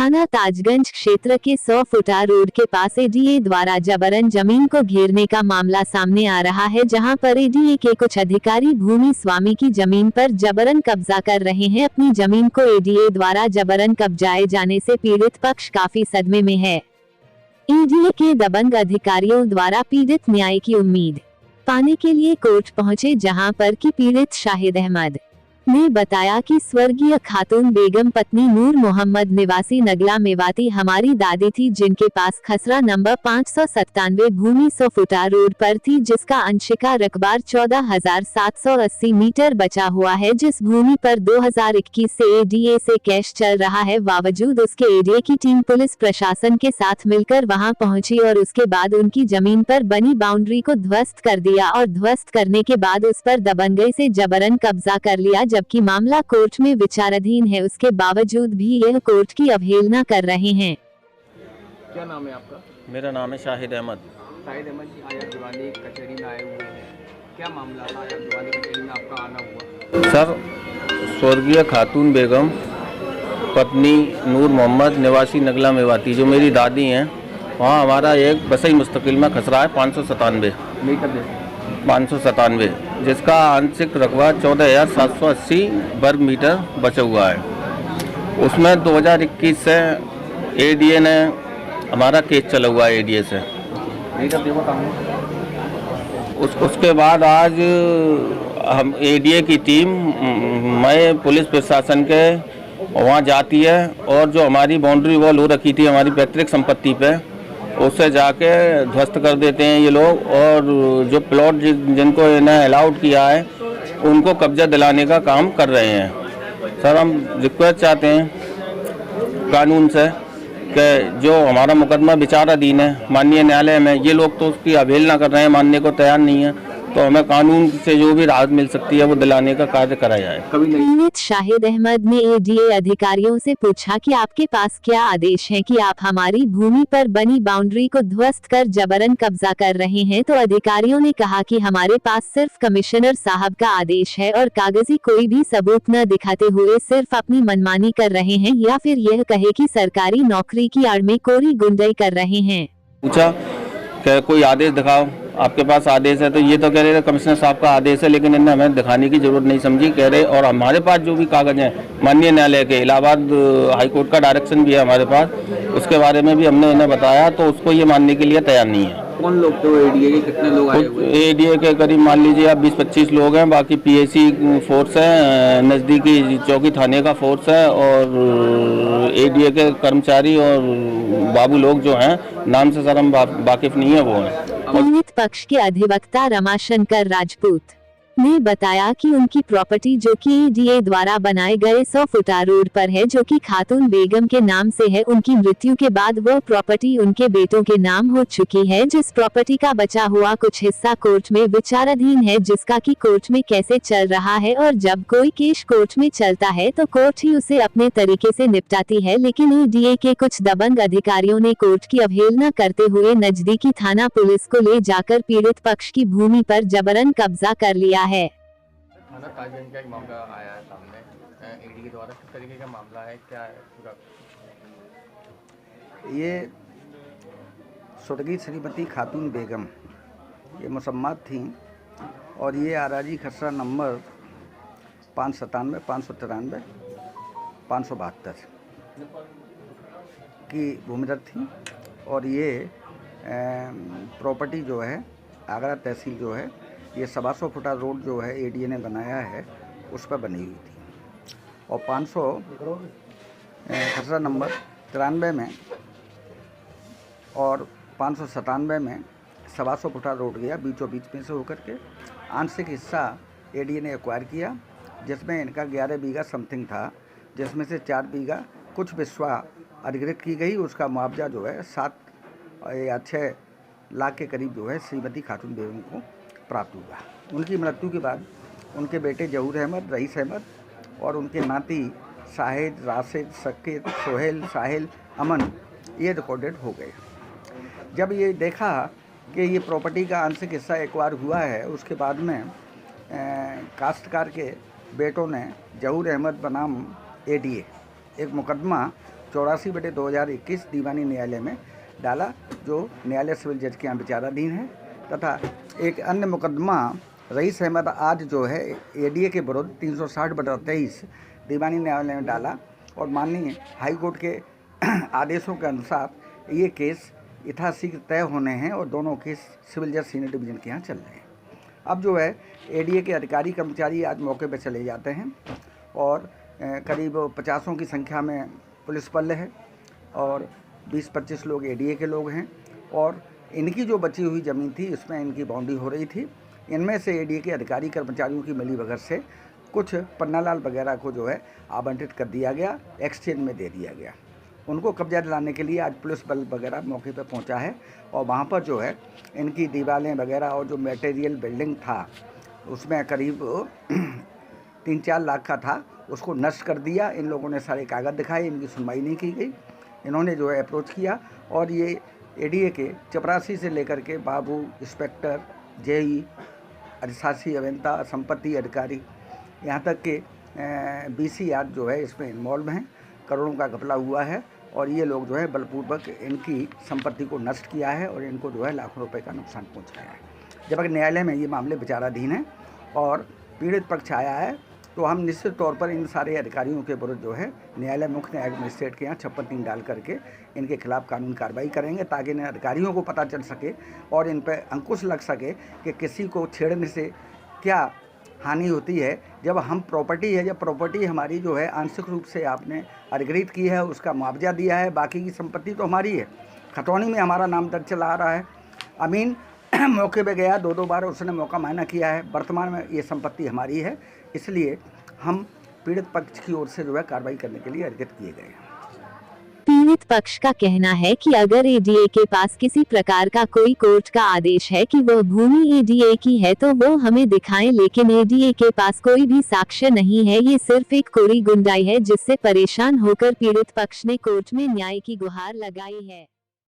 थाना ताजगंज क्षेत्र के 100 फुटा रोड के पास एडीए द्वारा जबरन जमीन को घेरने का मामला सामने आ रहा है, जहां पर एडीए के कुछ अधिकारी भूमि स्वामी की जमीन पर जबरन कब्जा कर रहे हैं। अपनी जमीन को एडीए द्वारा जबरन कब्जाए जाने से पीड़ित पक्ष काफी सदमे में है। एडीए के दबंग अधिकारियों द्वारा पीड़ित न्याय की उम्मीद पाने के लिए कोर्ट पहुंचे, जहां पर की पीड़ित शाहिद अहमद ने बताया कि स्वर्गीय खातून बेगम पत्नी नूर मोहम्मद निवासी नगला मेवाती हमारी दादी थी, जिनके पास खसरा नंबर 597 भूमि 100 फुटा रोड पर थी, जिसका अंशिका रकबार 14,780 मीटर बचा हुआ है, जिस भूमि पर 2021 से एडीए से कैश चल रहा है। बावजूद उसके एडीए की टीम पुलिस प्रशासन के साथ मिलकर वहां पहुंची और उसके बाद उनकी जमीन पर बनी बाउंड्री को ध्वस्त कर दिया और ध्वस्त करने के बाद उस पर दबंगई से जबरन कब्जा कर लिया। जबकि मामला कोर्ट में विचाराधीन है, उसके बावजूद भी यह कोर्ट की अवहेलना कर रहे हैं। क्या नाम है आपका? मेरा नाम है शाहिद अहमद। शाहिद अहमद जी, आज दिवाली कचहरी में आए हुए हैं, क्या मामला था? आज दिवाली कचहरी में आपका आना हुआ? सर, स्वर्गीय खातून बेगम पत्नी नूर मोहम्मद निवासी नगला मेवाती जो मेरी दादी हैं, वहाँ हमारा एक बसई मुस्तकिल में खसरा है 597, जिसका आंशिक रकबा 14,780 वर्ग मीटर बचा हुआ है। उसमें 2021 से एडीए ने हमारा केस चला हुआ है एडीए से। उसके बाद आज हम एडीए की टीम मैं पुलिस प्रशासन के वहाँ जाती है और जो हमारी बाउंड्री वॉल हो रखी थी हमारी पैतृक संपत्ति पे, उससे जाके ध्वस्त कर देते हैं ये लोग, और जो प्लॉट जिनको इन्हें अलाउड किया है उनको कब्जा दिलाने का काम कर रहे हैं। सर, हम रिक्वेस्ट चाहते हैं कानून से कि जो हमारा मुकदमा विचाराधीन है माननीय न्यायालय में, ये लोग तो उसकी अवहेलना कर रहे हैं, मानने को तैयार नहीं है, तो हमें कानून से जो भी राहत मिल सकती है वो दिलाने का कार्य करा जाए। पीड़ित शाहिद अहमद ने एडीए अधिकारियों से पूछा कि आपके पास क्या आदेश है कि आप हमारी भूमि पर बनी बाउंड्री को ध्वस्त कर जबरन कब्जा कर रहे हैं, तो अधिकारियों ने कहा कि हमारे पास सिर्फ कमिश्नर साहब का आदेश है और कागजी कोई भी सबूत न दिखाते हुए सिर्फ अपनी मनमानी कर रहे हैं, या फिर यह कहे कि सरकारी नौकरी की आड़ में कोरी गुंडई कर रहे हैं। पूछा कि कोई आदेश दिखाओ, आपके पास आदेश है, तो ये तो कह रहे थे कमिश्नर साहब का आदेश है, लेकिन इन्हें हमें दिखाने की जरूरत नहीं समझी, कह रहे। और हमारे पास जो भी कागज हैं माननीय न्यायालय के, इलाहाबाद हाईकोर्ट का डायरेक्शन भी है हमारे पास, उसके बारे में भी हमने इन्हें बताया, तो उसको ये मानने के लिए तैयार नहीं है। कौन लोग थे एडीए के? कितने लोग आए हुए? एडीए के करीब मान लीजिए आप 20-25 लोग हैं, बाकी पीएसी फोर्स है, नज़दीकी चौकी थाने का फोर्स है, और एडीए के कर्मचारी और बाबू लोग जो हैं, नाम से सर हम वाकिफ नहीं है, वो हैं। पीड़ित पक्ष के अधिवक्ता रमाशंकर राजपूत ने बताया कि उनकी प्रॉपर्टी जो कि एडीए द्वारा बनाए गए 100 फुटा रोड पर है, जो कि खातून बेगम के नाम से है, उनकी मृत्यु के बाद वह प्रॉपर्टी उनके बेटों के नाम हो चुकी है, जिस प्रॉपर्टी का बचा हुआ कुछ हिस्सा कोर्ट में विचाराधीन है, जिसका कि कोर्ट में कैसे चल रहा है, और जब कोई केस कोर्ट में चलता है तो कोर्ट ही उसे अपने तरीके से निपटाती है। लेकिन एडीए के कुछ दबंग अधिकारियों ने कोर्ट की अवहेलना करते हुए नजदीकी थाना पुलिस को ले जाकर पीड़ित पक्ष की भूमि पर जबरन कब्जा कर लिया है। थाना ताजगंज का एक मामला आया है सामने, एडीए द्वारा किस तरीके का मामला है, क्या है पूरा? ये स्वर्गीय श्रीमती खातून बेगम ये मुसम्मत थी, और ये आराजी खसरा नंबर 597, 593, 572 की भूमिधर थी, और ये प्रॉपर्टी जो है आगरा तहसील जो है, ये 125 फुटा रोड जो है एडीए ने बनाया है उस पर बनी हुई थी, और 500 खसरा नंबर 93 में और 597 में 125 फुटा रोड गया बीचों बीच में से होकर के। आंशिक हिस्सा एडीए ने एक्वायर किया, जिसमें इनका 11 बीघा समथिंग था, जिसमें से 4 बीघा कुछ बिस्वा अधिकृत की गई। उसका मुआवजा जो है 7 या 6 लाख के करीब जो है श्रीमती खातून बेगम को प्राप्त हुआ। उनकी मृत्यु के बाद उनके बेटे जहूर अहमद, रईस अहमद और उनके नाती शाहिद, राशिद, शकीर, सोहेल, साहिल, अमन ये रिकॉर्डेड हो गए। जब ये देखा कि ये प्रॉपर्टी का आंशिक हिस्सा एक्वायर हुआ है, उसके बाद में काश्तकार के बेटों ने जहूर अहमद बनाम एडीए एक मुकदमा 84/2021 दीवानी न्यायालय में डाला, जो न्यायालय सिविल जज के यहाँ विचाराधीन है। तथा एक अन्य मुकदमा रईस अहमद आज जो है एडीए के विरुद्ध 360/23 दीवानी न्यायालय में डाला और माननीय हाई कोर्ट के आदेशों के अनुसार ये केस यथाशीघ्र तय होने हैं और दोनों केस सिविल जज सीनियर डिवीजन के यहाँ चल रहे हैं। अब जो है एडीए के अधिकारी कर्मचारी आज मौके पर चले जाते हैं और करीब 50 की संख्या में पुलिस बल है और 20-25 लोग एडीए के लोग हैं और इनकी जो बची हुई ज़मीन थी इसमें इनकी बाउंड्री हो रही थी। इनमें से एडीए के अधिकारी कर्मचारियों की मिलीभगत से कुछ पन्नालाल वगैरह को जो है आवंटित कर दिया गया, एक्सचेंज में दे दिया गया। उनको कब्जा दिलाने के लिए आज पुलिस बल वगैरह मौके पर पहुंचा है और वहां पर जो है इनकी दीवारें वगैरह और जो मटेरियल बिल्डिंग था उसमें करीब 3-4 लाख का था, उसको नष्ट कर दिया। इन लोगों ने सारे कागज़ दिखाए, इनकी सुनवाई नहीं की गई। इन्होंने जो है अप्रोच किया और ये एडीए के चपरासी से लेकर के बाबू, इंस्पेक्टर, जेई, अधिशासी अभियंता, संपत्ति अधिकारी, यहाँ तक के बीसी आज जो है इसमें इन्वॉल्व हैं। करोड़ों का घपला हुआ है और ये लोग जो है बलपूर्वक इनकी संपत्ति को नष्ट किया है और इनको जो है लाखों रुपए का नुकसान पहुंचाया है। जबकि न्यायालय में ये मामले विचाराधीन हैं और पीड़ित पक्ष आया है, तो हम निश्चित तौर पर इन सारे अधिकारियों के विरुद्ध जो है न्यायालय मुख्य न्यायिक मजिस्ट्रेट के यहाँ 56(3) डाल करके इनके खिलाफ कानूनी कार्रवाई करेंगे, ताकि इन अधिकारियों को पता चल सके और इन पर अंकुश लग सके कि किसी को छेड़ने से क्या हानि होती है। जब हम प्रॉपर्टी है, जब प्रॉपर्टी हमारी जो है आंशिक रूप से आपने अधिग्रहित की है, उसका मुआवजा दिया है, बाकी की संपत्ति तो हमारी है। खतौनी में हमारा नाम दर्ज चला आ रहा है। अमीन मौके पे गया 2-2 बार, उसने मौका मायना किया है। वर्तमान में ये संपत्ति हमारी है, इसलिए हम पीड़ित पक्ष की ओर से जो है कार्रवाई करने के लिए अधिकृत किए गए हैं। पीड़ित पक्ष का कहना है कि अगर एडीए के पास किसी प्रकार का कोई कोर्ट का आदेश है कि वह भूमि एडीए की है तो वो हमें दिखाएं, लेकिन एडीए के पास कोई भी साक्ष्य नहीं है। ये सिर्फ एक कोरी गुंडाई है, जिससे परेशान होकर पीड़ित पक्ष ने कोर्ट में न्याय की गुहार लगाई है।